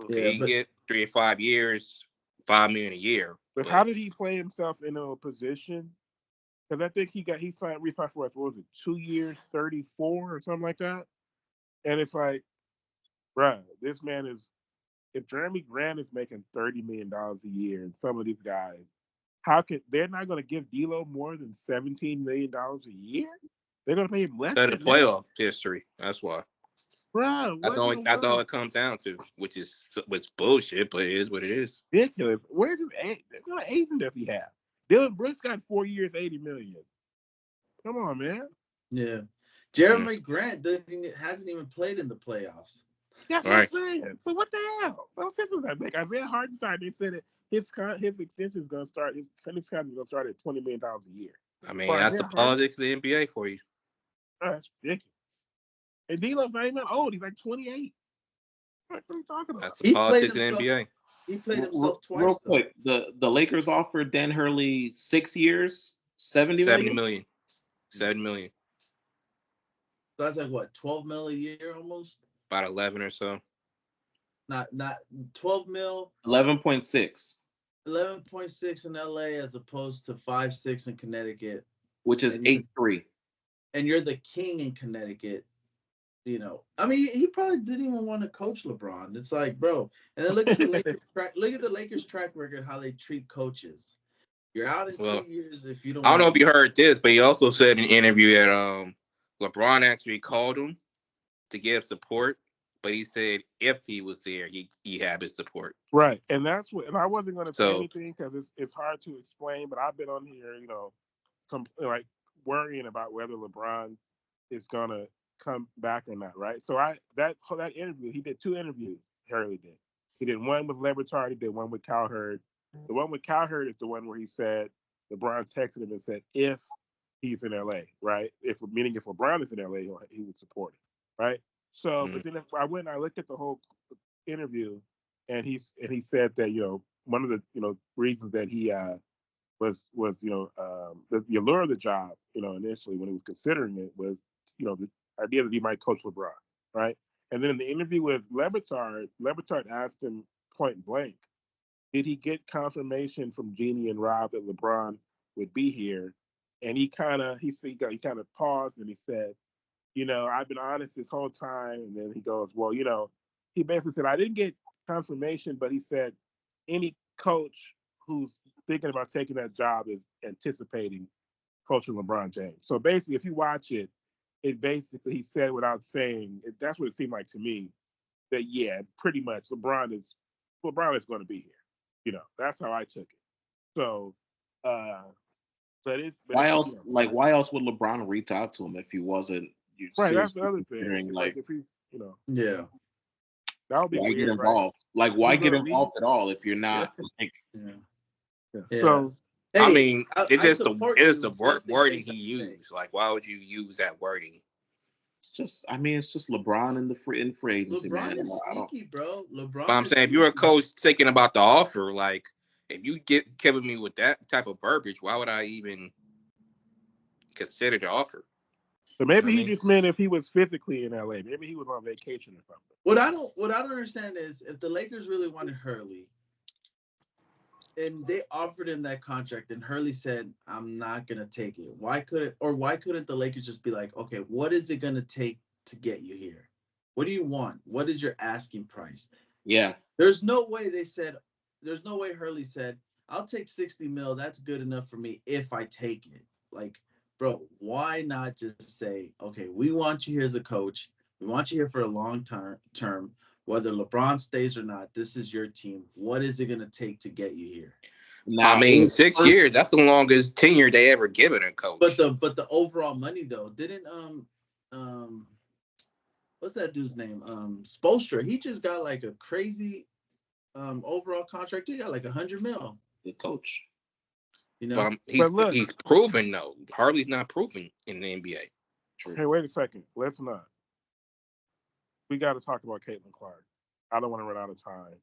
Yeah, he can get 3 or 5 years, $5 million a year. But how did he play himself into a position? Because I think he signed re-signed for us. What was it? 2 years, 34 or something like that. And it's like, bruh, this man is. If Jeremy Grant is making $30 million a year, and some of these guys, they're not going to give D'Lo more than $17 million a year? They're going to pay him less than the playoff history. That's why. Bro, that's all it comes down to, which is bullshit, but it is what it is. Ridiculous. Where's his age? What agent does he have? Dylan Brooks got 4 years, $80 million. Come on, man. Yeah, Jeremy Grant hasn't even played in the playoffs. That's what I'm saying. So what the hell? Those systems I think Isaiah Hartenstein, they said that his extension is going to start. His contract is going to start at $20 million a year. I mean, that's the politics of the NBA for you. That's ridiculous. And D'Lo's not even old. He's like 28. What are you talking about? That's the politics of the NBA. He played himself twice. Real quick, the Lakers offered Dan Hurley 6 years, $70 million. $70 million. So that's like what, 12 mil a year almost? About 11 or so. Not 12 mil. 11.6. 11.6 in LA as opposed to 5.6 in Connecticut, which is 8.3. And you're the king in Connecticut. I mean, he probably didn't even want to coach LeBron. It's like, bro. And then look at the Lakers track record, how they treat coaches. You're out in 2 years if you don't. I don't know if you heard this, but he also said in an interview that LeBron actually called him to give support, but he said if he was there, he had his support. Right, and that's what. And I wasn't going to say anything because it's hard to explain. But I've been on here, like worrying about whether LeBron is going to come back or not. Right. So that interview, he did 2 interviews. Hurley did. He did one with LeBron. He did one with Cowherd. The one with Cowherd is the one where he said LeBron texted him and said if he's in LA, right? Meaning if LeBron is in LA, he would support it, right? So, but then I went and I looked at the whole interview, and he said that one of the reasons that he was the allure of the job initially when he was considering it was the idea that he might coach LeBron, right? And then in the interview with LeBron asked him point blank, did he get confirmation from Jeannie and Rob that LeBron would be here? And he kind of paused and he said, I've been honest this whole time. And then he goes, well, he basically said, I didn't get confirmation, but he said any coach who's thinking about taking that job is anticipating coaching LeBron James. So basically, if you watch it, basically he said without saying, that's what it seemed like to me, that yeah, pretty much LeBron is going to be here. That's how I took it. So, why else? Why else would LeBron reach out to him if he wasn't? Right, that's the other thing. It's like if he, yeah, that would be why weird, get involved? Right? Like, why get involved at all if you're not like? Yeah. So, hey, I mean, it's just the wording he used. Like, why would you use that wording? It's just LeBron in free agency, LeBron man. is sneaky, bro. But I'm saying, if you're a coach thinking about the offer, like, if you giving me with that type of verbiage, why would I even consider the offer? But maybe he just meant if he was physically in LA. Maybe he was on vacation or something. What I don't understand is if the Lakers really wanted Hurley, and they offered him that contract, and Hurley said, "I'm not gonna take it." Why couldn't the Lakers just be like, "Okay, what is it gonna take to get you here? What do you want? What is your asking price?" Yeah. There's no way Hurley said, "I'll take 60 mil. That's good enough for me if I take it." Like, bro, why not just say, "Okay, we want you here as a coach. We want you here for a long term. Whether LeBron stays or not, this is your team. What is it going to take to get you here?" Now, I mean, 6 years, that's the longest tenure they ever given a coach. But the overall money, though, didn't what's that dude's name? Spoelstra. He just got like a crazy overall contract. He got like 100 mil. The coach. He's proven though. Harley's not proven in the NBA. True. Hey, wait a second. Let's not. We got to talk about Caitlin Clark. I don't want to run out of time.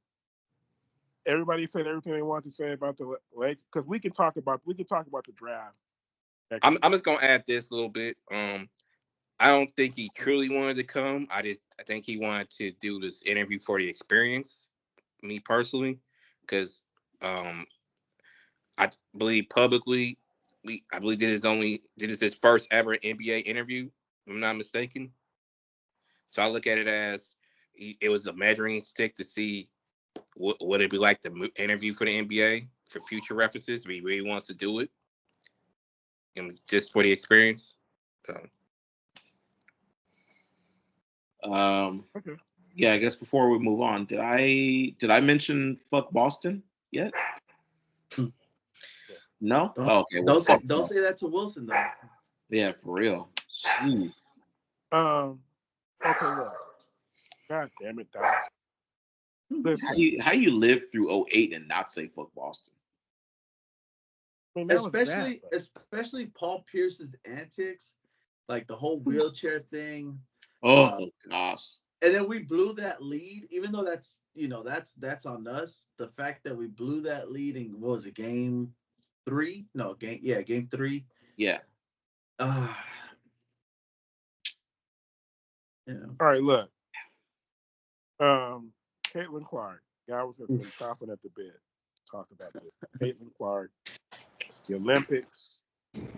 Everybody said everything they want to say about the Lakers because we can talk about the draft. I'm just gonna add this a little bit. I don't think he truly wanted to come. I think he wanted to do this interview for the experience. Me personally, because I believe publicly, I believe this is his first ever NBA interview. If I'm not mistaken. So I look at it as it was a measuring stick to see what it'd be like to interview for the NBA for future references. If he really wants to do it, and just for the experience. Okay. Yeah, I guess before we move on, did I mention fuck Boston yet? No. Okay. Well, don't say that to Wilson though. Yeah, for real. Jeez. Okay. Look. God damn it, Doc. How you live through 2008 and not say fuck Boston? I mean, especially Paul Pierce's antics, like the whole wheelchair thing. Oh gosh. And then we blew that lead, even though that's on us. The fact that we blew that lead in what was it, game 3? No, game 3. Yeah. Yeah. All right, look. Caitlin Clark. Guys have been chopping at the bit to talk about this. Caitlin Clark, the Olympics,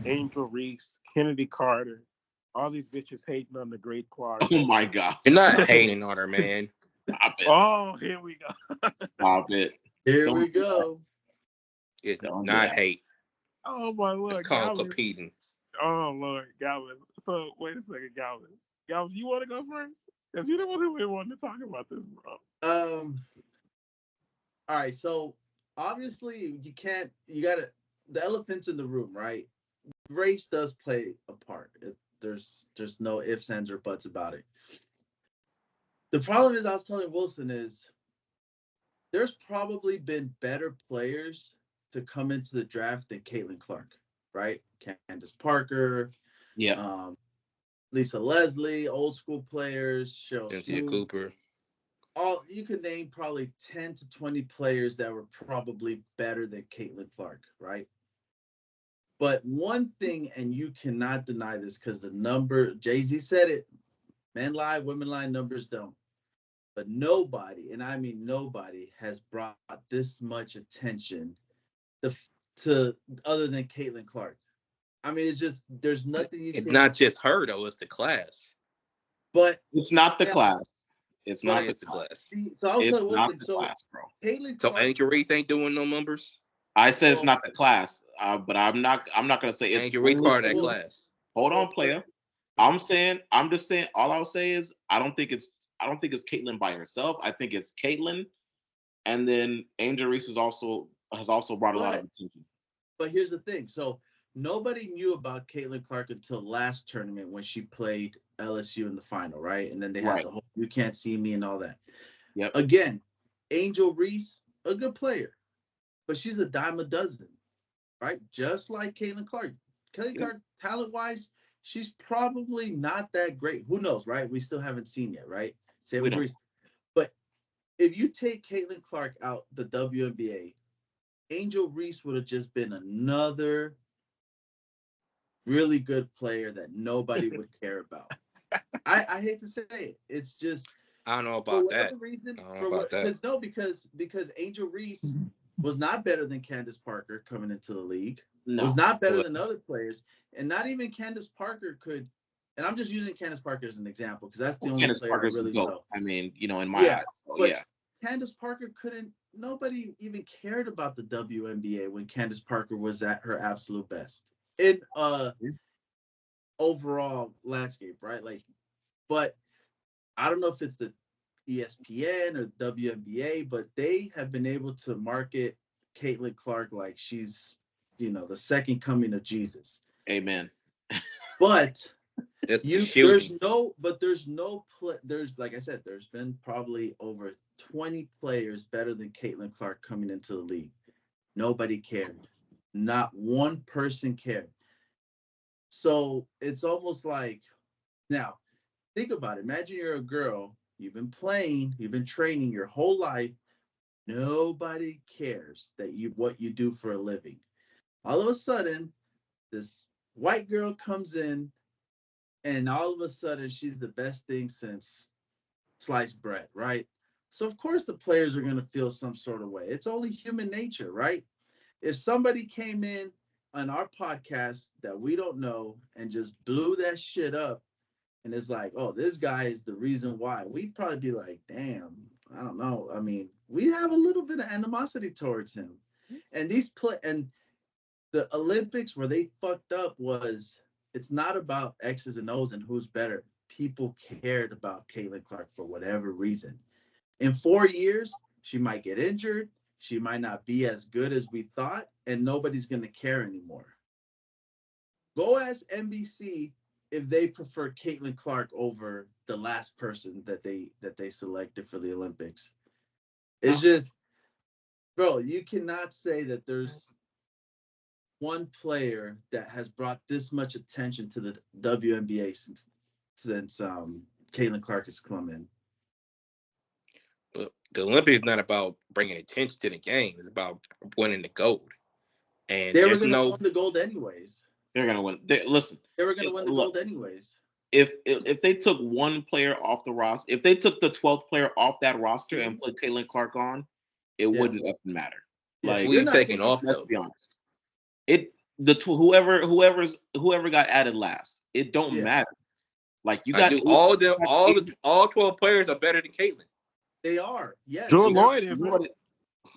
Angel Reese, Kennedy Carter, all these bitches hating on the great Clark. Oh my God. You're not hating on her, man. Stop it. Oh, here we go. Stop it. Here we go. It's not hate. Oh my Lord. It's called competing. Oh Lord, Galvin. So wait a second, Galvin. Galvin, you want to go first? Because you're the one who wanted to talk about this, bro. All right, so obviously the elephants in the room, right? Race does play a part. There's no ifs, ands, or buts about it. The problem is, I was telling Wilson, is there's probably been better players to come into the draft than Caitlin Clark, right? Candace Parker, yeah, Lisa Leslie, old school players, Cheryl Cynthia Cooper. You could name probably 10 to 20 players that were probably better than Caitlin Clark, right? But one thing, and you cannot deny this because the number, Jay-Z said it, men lie, women lie, numbers don't. But nobody, and I mean nobody, has brought this much attention to other than Caitlin Clark. I mean, it's just, there's nothing you It's can... not just her, though. It's the class. But it's not the yeah, class. It's but not the It's the class. class. see, so I was It's telling not Wilson, the so class, bro. Caitlin So Clark, Angel Reese ain't doing no numbers. I said it's well, not the class, but I'm not. I'm not gonna say it's Angel Reese only. part of that well, class. Hold on, well, player. but I'm just saying. All I'll say is I don't think it's. I don't think it's Caitlyn by herself. I think it's Caitlyn, and then Angel Reese has also brought a lot of but attention. but here's the thing. So nobody knew about Caitlin Clark until last tournament when she played LSU in the final, right? And then they had Right. the whole "you can't see me" and all that. Yep. Again, Angel Reese, a good player, but she's a dime a dozen, right? Just like Caitlin Clark. Caitlin Yep. Clark, talent wise, she's probably not that great. Who knows, right? We still haven't seen yet, right? Same We with don't. Reese. But if you take Caitlin Clark out the WNBA, Angel Reese would have just been another really good player that nobody would care about. I hate to say it. It's just I don't know for about that. whatever reason, I don't know for about what that. because Angel Reese was not better than Candace Parker coming into the league. No. Was not better But than other players, and not even Candace Parker could. And I'm just using Candace Parker as an example because that's the only Candace player I Parker's a really goat. know. I mean, in my Yeah, eyes. So, but yeah. Candace Parker couldn't. Nobody even cared about the WNBA when Candace Parker was at her absolute best in overall landscape, right? Like, but I don't know if it's the ESPN or WNBA, but they have been able to market Caitlin Clark like she's, the second coming of Jesus. Amen. But it's the there's shooting. there's like I said, there's been probably over 20 players better than Caitlin Clark coming into the league. Nobody cared. Not one person cared. So it's almost like now think about it. Imagine you're a girl, you've been playing, you've been training your whole life. Nobody cares that what you do for a living. All of a sudden, this white girl comes in, and all of a sudden she's the best thing since sliced bread, right? So of course the players are going to feel some sort of way. It's only human nature, right? If somebody came in on our podcast that we don't know and just blew that shit up, and it's like, oh, this guy is the reason why, we'd probably be like, damn, I don't know. I mean, we have a little bit of animosity towards him. And the Olympics where they fucked up was it's not about X's and O's and who's better. People cared about Caitlin Clark for whatever reason. In 4 years, she might get injured. She might not be as good as we thought, and nobody's going to care anymore. Go ask NBC if they prefer Caitlin Clark over the last person that they selected for the Olympics. It's just, bro, you cannot say that there's one player that has brought this much attention to the WNBA since Caitlin Clark has come in. But the Olympics is not about bringing attention to the game. It's about winning the gold. And They were there's going to no. win the gold anyways. They're gonna win. Listen. They were going to win the Look, gold anyways. if they took one player off the roster, if they took the 12th player off that roster and put Caitlin Clark on, it wouldn't even matter. Yeah, Like, Who you're you not taking taking. off let's though? be honest. Whoever got added last, it don't Yeah. matter. Like you I got do eight, all 12 players are better than Caitlin. They are. Yes. Jewel They're- Lloyd is. nobody,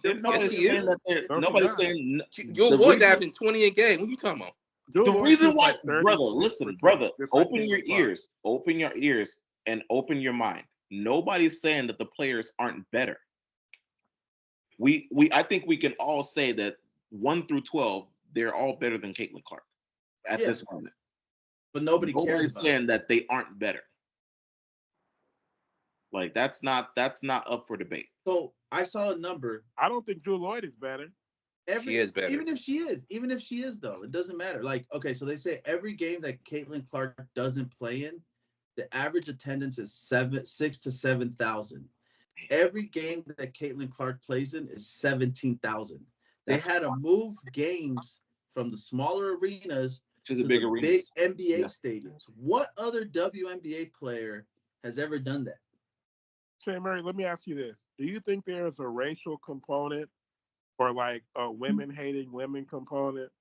they're nobody's she saying is. that they're No, nobody's she's not. saying Jewel the Lloyd's reason, averaging 20 a game. What you talking about? Jewel the Lloyd reason shoots why, like brother, 36%, listen, brother, just like open your Caitlin Clark. ears, and open your mind. Nobody's saying that the players aren't better. I think we can all say that 1 through 12, they're all better than Caitlin Clark at this moment. But nobody cares Nobody's about saying it. that they aren't better. Like that's not up for debate. So I saw a number. I don't think Jewel Lloyd is better. She is better. Even if she is though, it doesn't matter. Like, okay, so they say every game that Caitlin Clark doesn't play in, the average attendance is 6,000 to 7,000. Every game that Caitlin Clark plays in is 17,000. They had to move games from the smaller arenas To the big arenas. big NBA Yeah. stadiums. What other WNBA player has ever done that? Shane Murray, let me ask you this. Do you think there's a racial component or like a women hating women component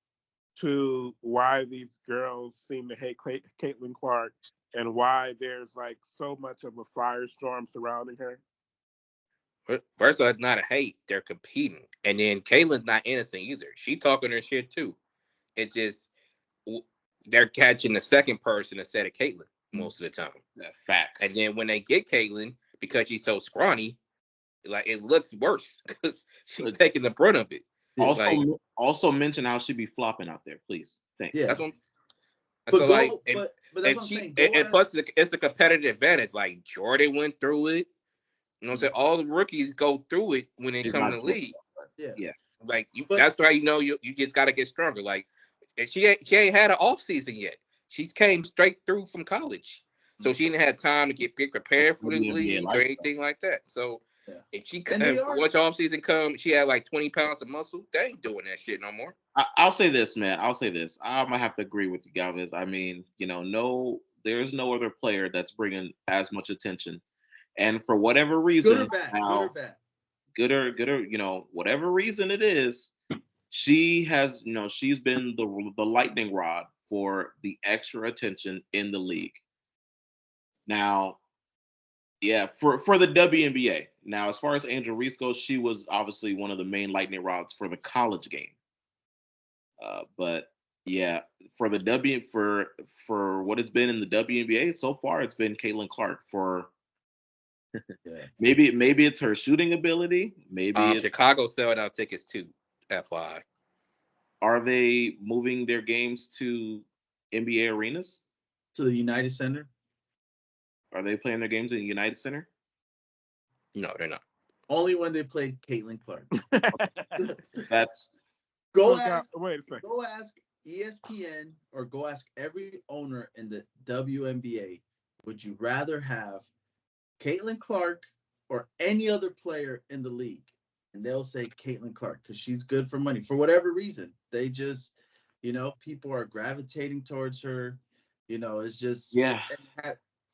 to why these girls seem to hate Caitlin Clark and why there's like so much of a firestorm surrounding her? First of all, it's not a hate. They're competing. And then Caitlin's not innocent either. She talking her shit too. It's just they're catching the second person instead of Caitlin most of the time. Yeah, facts. And then when they get Caitlin, because she's so scrawny, like it looks worse because she's taking the brunt of it. Also mention how she be flopping out there, please. Thanks. Yeah. That's what, But so go, like, but that's what I'm saying. And plus, it's the competitive advantage. Like Jordan went through it. You know what I'm saying? All the rookies go through it when they come in the league. Yeah. Like that's why you just gotta get stronger. Like and she ain't had an off season yet. She came straight through from college. So she didn't have time to get prepared for the league or anything like that. So if she once off season comes, she had like 20 pounds of muscle. They ain't doing that shit no more. I'll say this, man. I'll say this. I'm gonna have to agree with you, Galvez. I mean, there's no other player that's bringing as much attention. And for whatever reason, good or bad, good or whatever reason it is, she has, she's been the lightning rod for the extra attention in the league. Now, yeah, for the WNBA. Now, as far as Angel Reese goes, she was obviously one of the main lightning rods for the college game. But yeah, for what it's been in the WNBA so far, it's been Caitlin Clark for. Maybe it's her shooting ability. Maybe Chicago sold out tickets too. FYI. Are they moving their games to NBA arenas? To the United Center? Are they playing their games in the United Center? No, they're not. Only when they played Caitlin Clark. That's wait a second. Go ask ESPN or go ask every owner in the WNBA. Would you rather have Caitlin Clark or any other player in the league? And they'll say Caitlin Clark because she's good for money. For whatever reason, they just, people are gravitating towards her. It's just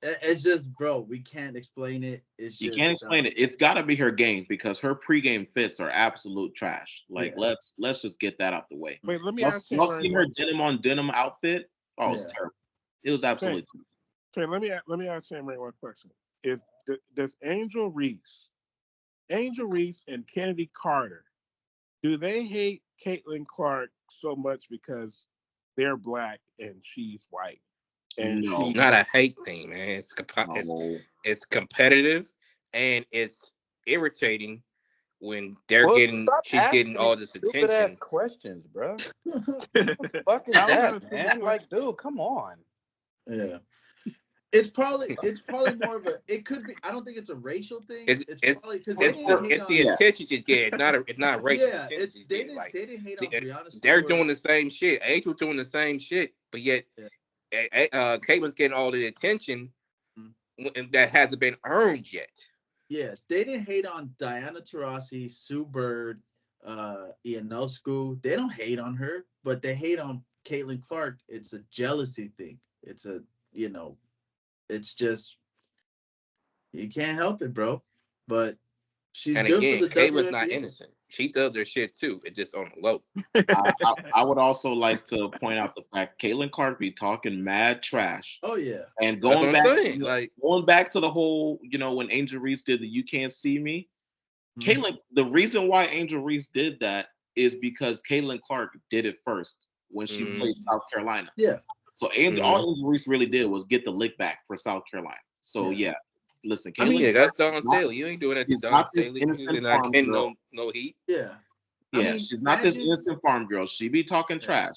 It's just, bro, we can't explain it. You can't explain it. It's got to be her game because her pregame fits are absolute trash. Like, let's just get that out the way. Wait, let me ask you. Y'all see her denim on denim outfit? Oh, it was terrible. It was absolutely terrible. Okay, let me ask Shane one question. Does Angel Reese and Kennedy Carter, do they hate Caitlin Clark so much because they're black and she's white? And she's not a hate thing, man. It's competitive and it's irritating when she's getting all this attention. Ass questions, bro. What the fuck is that, man? Like, dude, come on. Yeah. It's probably more of a. It could be. I don't think it's a racial thing. It's probably because it's the attention she's getting. It's not racial. Yeah, they didn't hate on Brianna. They're doing the same shit. Angel's doing the same shit, but yet Caitlin's getting all the attention that hasn't been earned yet. Yes, they didn't hate on Diana Taurasi, Sue Bird, Ionescu. They don't hate on her, but they hate on Caitlin Clark. It's a jealousy thing. It's a it's just you can't help it, bro. But she's good for the Caitlin's not innocent. She does her shit too. It's just on the low. I would also like to point out the fact Caitlin Clark be talking mad trash. Oh yeah. And going back to the whole, when Angel Reese did the "You Can't See Me," Caitlin. The reason why Angel Reese did that is because Caitlin Clark did it first when she played South Carolina. Yeah. So all Angel Reese really did was get the lick back for South Carolina. So listen, Caitlin, that's Dawn Staley. You ain't doing that to Dawn Staley. You're not getting no heat. Yeah. She's not this innocent farm girl. She be talking trash.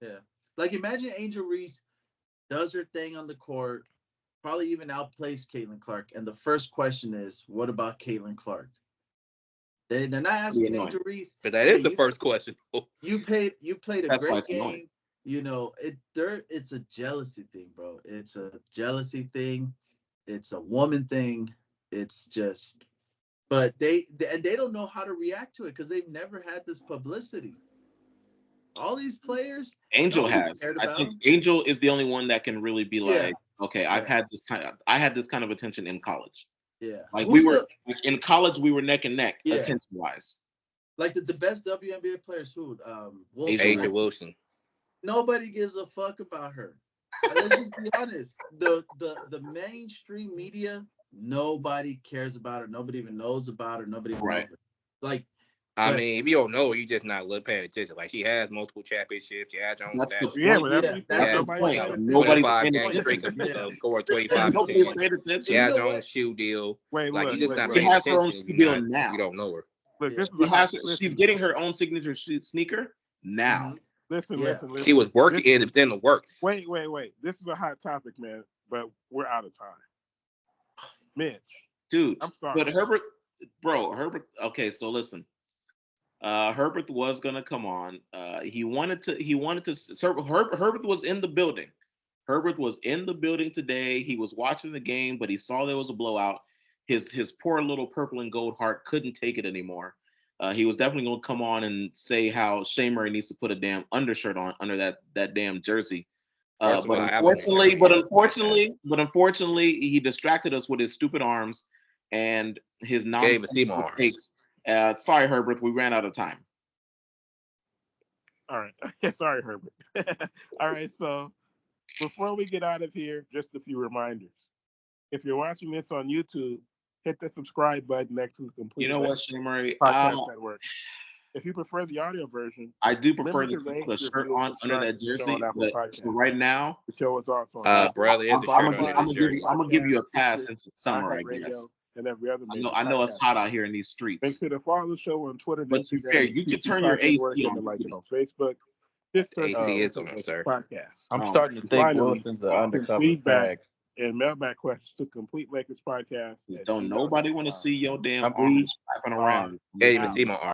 Yeah. Like imagine Angel Reese does her thing on the court, probably even outplays Caitlin Clark. And the first question is, what about Caitlin Clark? They're not asking Angel Reese. But that is the first question. You played a great game. It's a jealousy thing, bro. It's a jealousy thing. It's a woman thing. It's just, but they don't know how to react to it because they've never had this publicity. All these players, Angel has. I think Angel is the only one that can really be like, okay, I had this kind of attention in college. Yeah, like in college, we were neck and neck attention wise. Like the best WNBA players, who A'ja Wilson. Nobody gives a fuck about her. Let's just be honest. The mainstream media, nobody cares about her. Nobody even knows about her. Nobody even knows her. Like, I mean, if you don't know, you just not paying attention. Like, she has multiple championships. She has her own stats. Yeah, but that's the point. Nobody's 25 game streak of scoring 25 Nobody's paying attention. She has her own shoe deal. Wait, like, you just not she paying has her own attention. shoe deal now. You don't know her. Look, this is she's getting her own signature sneaker now. Listen. She was working in the works. Wait. This is a hot topic, man, but we're out of time. Mitch. Dude, I'm sorry. But Herbert, okay, so listen. Herbert was gonna come on. He wanted to Herbert was in the building. Herbert was in the building today. He was watching the game, but he saw there was a blowout. His poor little purple and gold heart couldn't take it anymore. He was definitely going to come on and say how Shea Murray needs to put a damn undershirt on under that damn jersey. But unfortunately, he distracted us with his stupid arms and his nonsense mistakes. Sorry, Herbert, we ran out of time. All right. Sorry, Herbert. All right, so before we get out of here, just a few reminders. If you're watching this on YouTube, hit the subscribe button next to the complete. You know what, Shea Murray? Podcast network. If you prefer the audio version, I do prefer to put the shirt on under that jersey. But for right now, the show is also on. Brother, I'm gonna give you a pass since it's summer, I guess. And every other I know it's hot out here in these streets. Make sure to follow the show on Twitter. But to be fair, you can turn your AC on. Like it on Facebook. Just AC is on, sir. Podcast. I'm starting to think Wilson's an undercover feedback and mailback questions to Complete Lakers Podcast. Don't nobody want to see your damn arms flapping around. Can't even see my arms.